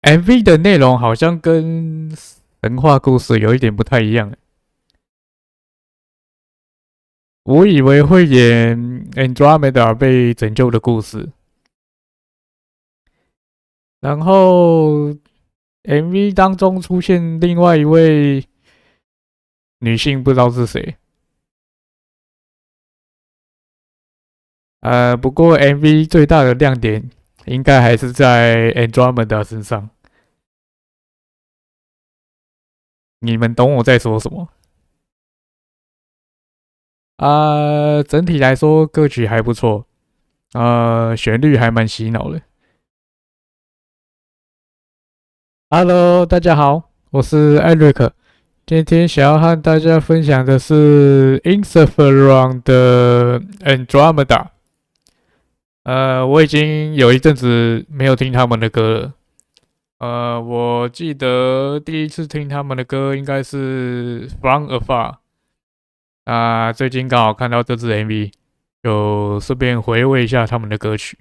MV 的内容好像跟神话故事有一点不太一样。我以为会演 Andromeda 被拯救的故事，然后 MV 当中出现另外一位女性，不知道是谁。不过 MV 最大的亮点应该还是在 Andromeda 身上。你们懂我在说什么？整体来说歌曲还不错，旋律还蛮洗脑的。Hello，大家好，我是艾瑞克。今天想要和大家分享的是 Interferon 的 Andromeda。我已经有一阵子没有听他们的歌了。我记得第一次听他们的歌应该是 From Afar。最近刚好看到这支 MV，就顺便回味一下他们的歌曲。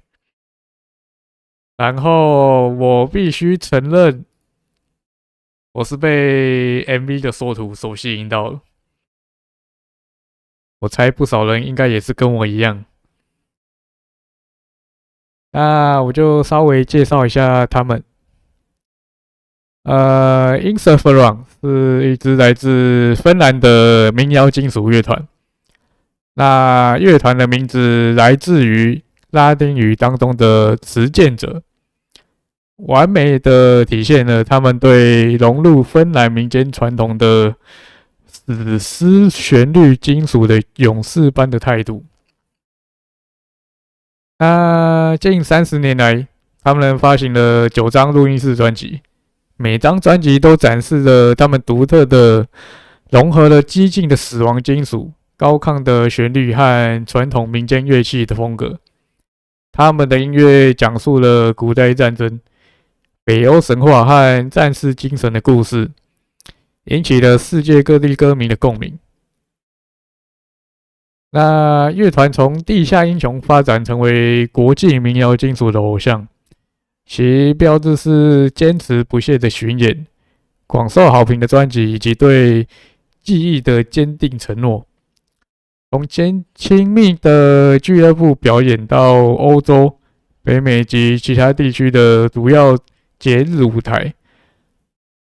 然后我必须承认，我是被 MV 的缩图所吸引到了。我猜不少人应该也是跟我一样。那我就稍微介绍一下他们。Interferon 是一支来自芬兰的民谣金属乐团。那乐团的名字来自于拉丁语当中的持剑者，完美的体现了他们对融入芬兰民间传统的史诗旋律金属的勇士般的态度。近30年来，他们发行了9张录音室专辑。每张专辑都展示了他们独特的、融合了激进的死亡金属、高亢的旋律和传统民间乐器的风格。他们的音乐讲述了古代战争、北欧神话和战士精神的故事，引起了世界各地歌迷的共鸣。那乐团从地下英雄发展成为国际民谣金属的偶像。其标志是坚持不懈的巡演、广受好评的专辑以及对记忆的坚定承诺。从亲密的俱乐部表演到欧洲、北美及其他地区的主要节日舞台，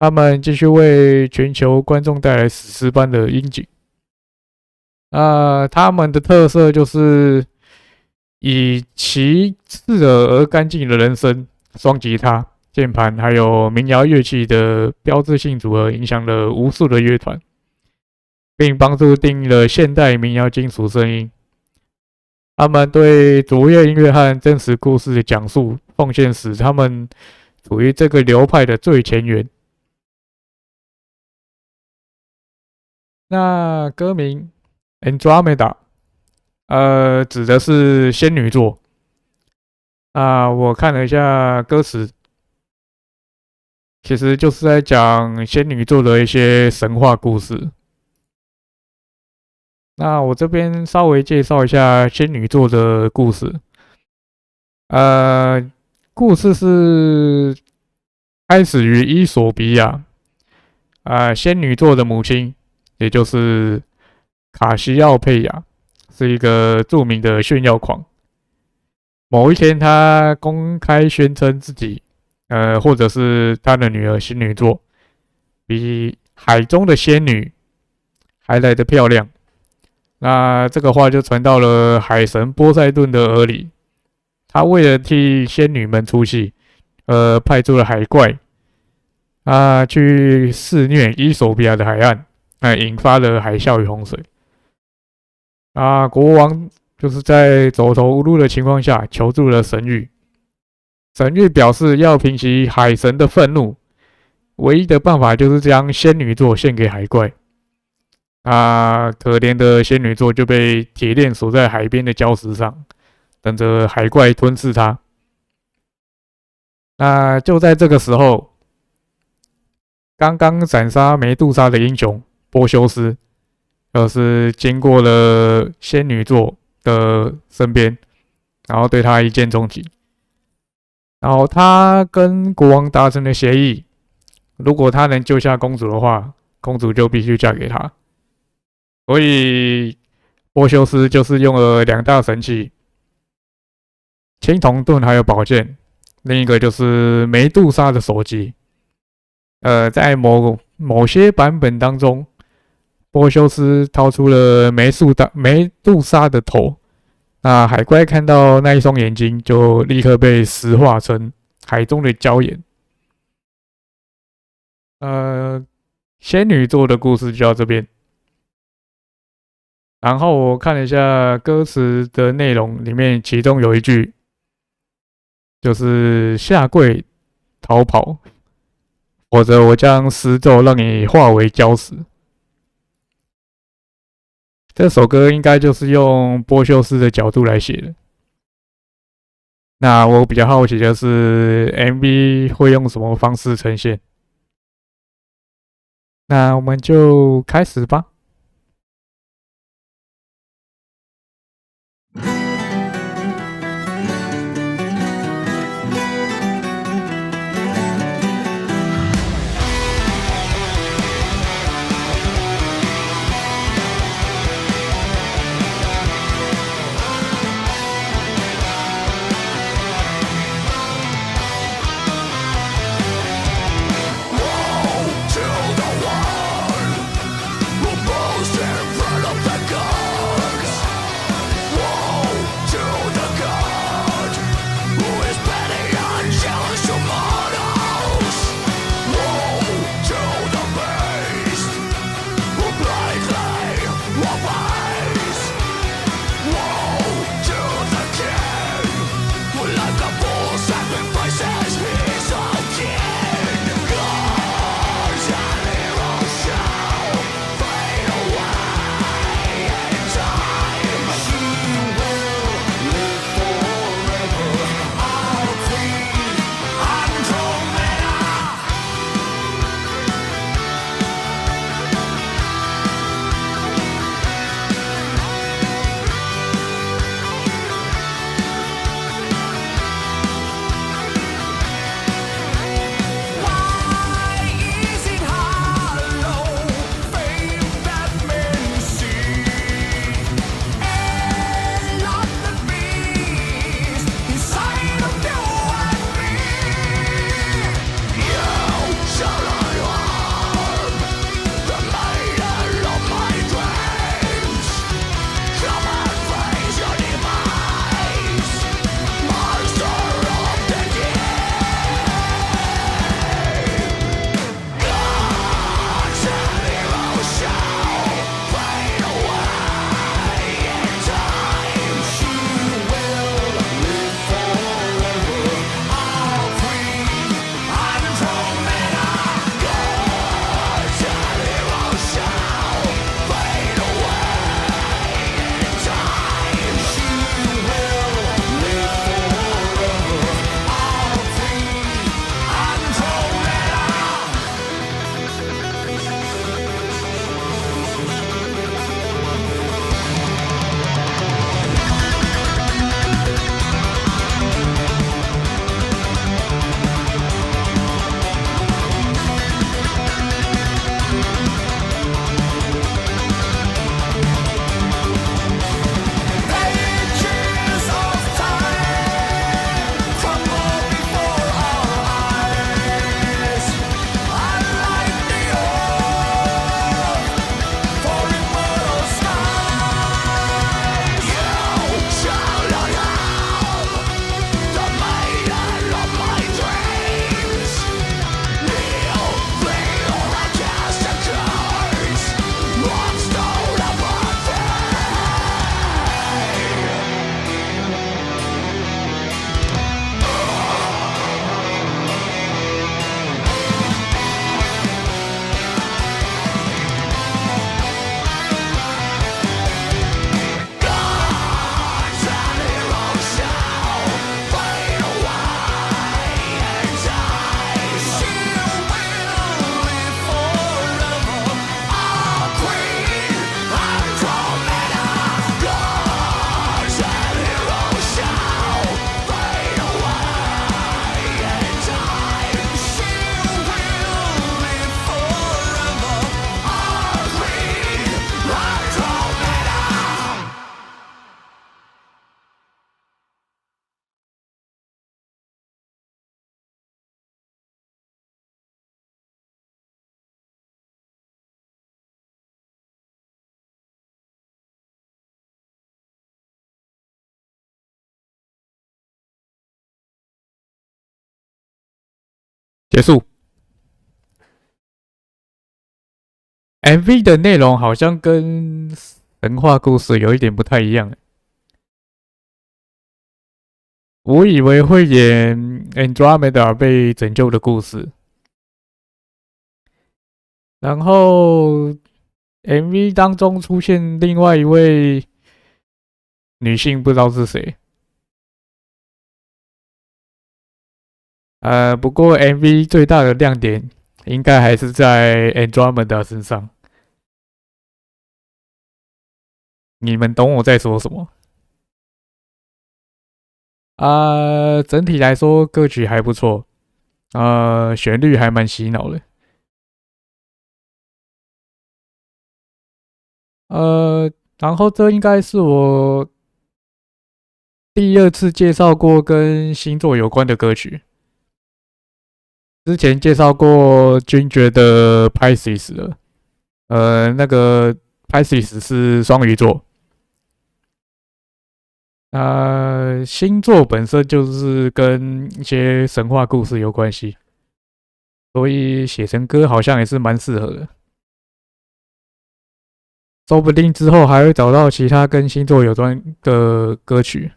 他们继续为全球观众带来史诗般的音景。他们的特色就是以其刺耳而干净的人声、双吉他、键盘还有民谣乐器的标志性组合，影响了无数的乐团，并帮助定义了现代民谣金属声音。他们对卓越音乐和真实故事的讲述奉献，使他们处于这个流派的最前沿。那歌名 Andromeda，指的是仙女座。我看了一下歌词，其实就是在讲仙女座的一些神话故事。那我这边稍微介绍一下仙女座的故事。故事是开始于伊索比亚。仙女座的母亲，也就是卡西奥佩亚，是一个著名的炫耀狂。某一天，他公开宣称自己，或者是他的女儿仙女座，比海中的仙女还来得漂亮。那这个话就传到了海神波塞顿的耳里。他为了替仙女们出气，派出了海怪，去肆虐伊索比亚的海岸，引发了海啸与洪水。国王就是在走投无路的情况下求助了神谕。神谕表示要平息海神的愤怒，唯一的办法就是将仙女座献给海怪。可怜的仙女座就被铁链锁在海边的礁石上，等着海怪吞噬它。就在这个时候，刚刚斩杀梅杜莎的英雄波修斯，经过了仙女座的身边，然后对他一见钟情。然后他跟国王达成了协议，如果他能救下公主的话，公主就必须嫁给他。所以波修斯就是用了2大神器：青铜盾还有宝剑，另一个就是梅杜莎的手机。在某些版本当中，波修斯掏出了梅杜莎的头，那海怪看到那一双眼睛，就立刻被石化成海中的礁岩。仙女座的故事就到这边。然后我看了一下歌词的内容，里面其中有一句就是下跪逃跑，否则我将施咒让你化为礁石。这首歌应该就是用波修斯的角度来写的。那我比较好奇的是 MV 会用什么方式呈现？那我们就开始吧。结束。MV 的内容好像跟神话故事有一点不太一样。我以为会演 Andromeda 被拯救的故事，然后 MV 当中出现另外一位女性，不知道是谁。不过 MV 最大的亮点应该还是在 Andromeda 身上。你们懂我在说什么？整体来说歌曲还不错，旋律还蛮洗脑的。然后这应该是我第二次介绍过跟星座有关的歌曲。之前介绍过君爵的 Pisces 了，那个 Pisces 是双鱼座，星座本身就是跟一些神话故事有关系，所以写成歌好像也是蛮适合的。说不定之后还会找到其他跟星座有关的歌曲。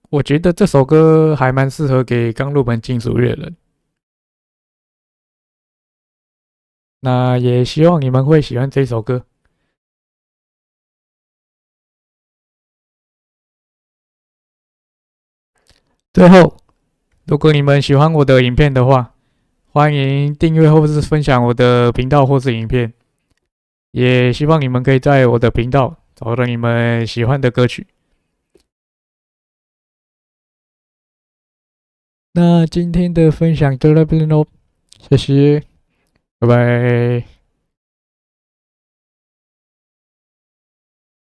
我觉得这首歌还蛮适合给刚入门金属乐的人。那也希望你们会喜欢这首歌。最后，如果你们喜欢我的影片的话，欢迎订阅或是分享我的频道或是影片。也希望你们可以在我的频道找到你们喜欢的歌曲。那今天的分享就到这边喽，谢谢，拜拜。